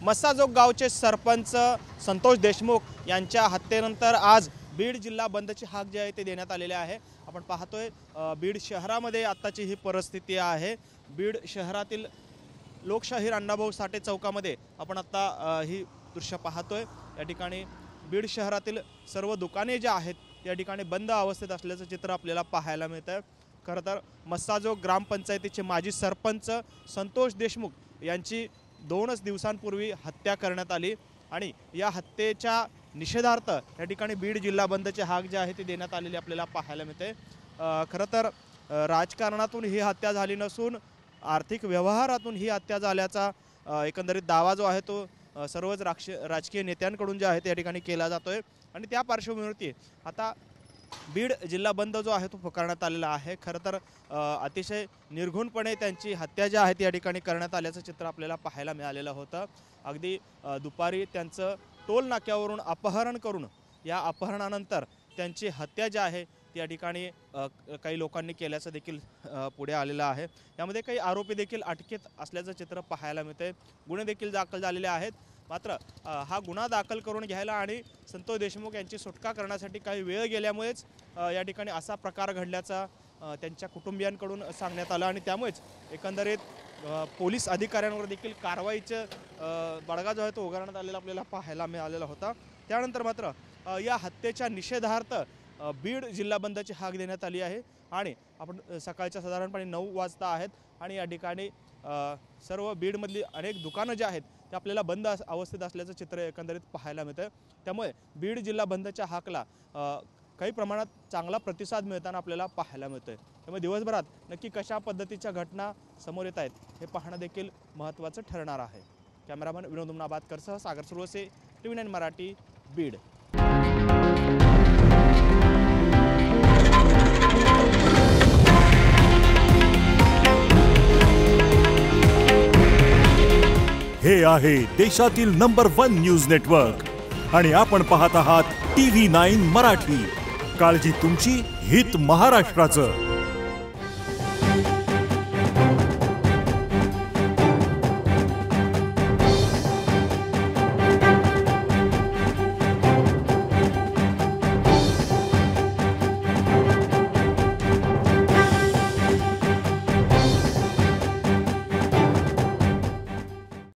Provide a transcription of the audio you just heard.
मस्साजोग गावचे सरपंच संतोष देशमुख यांच्या हत्येनंतर आज बीड जिल्हा बंदची हाक जी आहे ते देण्यात आलेली आहे। आपण पाहतोय बीड शहरामध्ये आत्ताची ही परिस्थिती आहे। बीड शहरातील लोकशाहीर अण्णाभाऊ साठे चौकामध्ये आपण आता ही दृश्य पाहतोय। या ठिकाणी बीड शहरातील सर्व दुकाने जे आहेत या ठिकाणी बंद अवस्थेत असल्याचं चित्र आपल्याला पाहायला मिळतंय। खरं तर मस्साजोग ग्रामपंचायतीचे माजी सरपंच संतोष देशमुख यांची 2 दिवसांपूर्वी हत्या करण्यात आली आणि या हत्येच्या निषेधार्थ या ठिकाणी बीड जिल्हा बंदची हाक जी आहे ती देण्यात आलेली आपल्याला पाहायला मिळते। खरं तर राजकारणातून ही हत्या झाली नसून आर्थिक व्यवहारातून ही हत्या झाल्याचा एकंदरीत दावा जो आहे तो सर्वच राजकीय नेत्यांकडून जे आहे त्या ठिकाणी केला जातोय आणि त्या पार्श्वभूमीवरती आता बीड जिल्हा बंद जो आहे तो पुकारण्यात आलेला आहे। खरं तर अतिशय निर्घुणपणे त्यांची हत्या जी आहे ती या ठिकाणी करण्यात आल्याचं चित्र आपल्याला पाहायला मिळालेलं होतं। अगदी दुपारी त्यांचं टोल नाक्यावरून अपहरण करून या अपहरणानंतर त्यांची हत्या जी आहे ती या ठिकाणी काही लोकांनी केल्याचं देखील पुढे आलेलं आहे। यामध्ये काही आरोपी देखील अटकेत असल्याचं चित्र पाहायला मिळते। गुन्हे देखील दाखल झालेले आहेत। मात्र हा गुन्हा दाखल करून घ्यायला आणि संतोष देशमुख यांची सुटका करण्यासाठी काही वेळ गेल्यामुळेच या ठिकाणी असा प्रकार घडल्याचा त्यांच्या कुटुंबियांकडून सांगण्यात आलं आणि त्यामुळेच एकंदरीत पोलीस अधिकाऱ्यांवर देखील कारवाईचं बडगा जो आहे तो उगारण्यात आलेला आपल्याला पाहायला मिळालेला होता। त्यानंतर मात्र या हत्येच्या निषेधार्थ बीड जिल्हा बंदची हाक देण्यात आली आहे आणि आपण सकाळच्या साधारणपणे 9 वाजता आहेत आणि या ठिकाणी सर्व बीडमधली अनेक दुकानं जी आहेत ते आपल्याला बंद अवस्थेत असल्याचं चित्र एकंदरीत पाहायला मिळतं। त्यामुळे बीड जिल्हा बंदच्या हाकला काही प्रमाणात चांगला प्रतिसाद मिळताना आपल्याला पाहायला मिळतोय। त्यामुळे दिवसभरात नक्की कशा पद्धतीच्या घटना समोर येत आहेत हे पाहणं देखील महत्त्वाचं ठरणार आहे। कॅमेरामन विनोद नाबादकरसह सागर सुरवसे, TV9 मराठी, बीड। हे आहे देशातील नंबर 1 न्यूज नेटवर्क आणि आपण पाहत आहात TV9 मराठी। काळजी तुमची, हित महाराष्ट्राचं।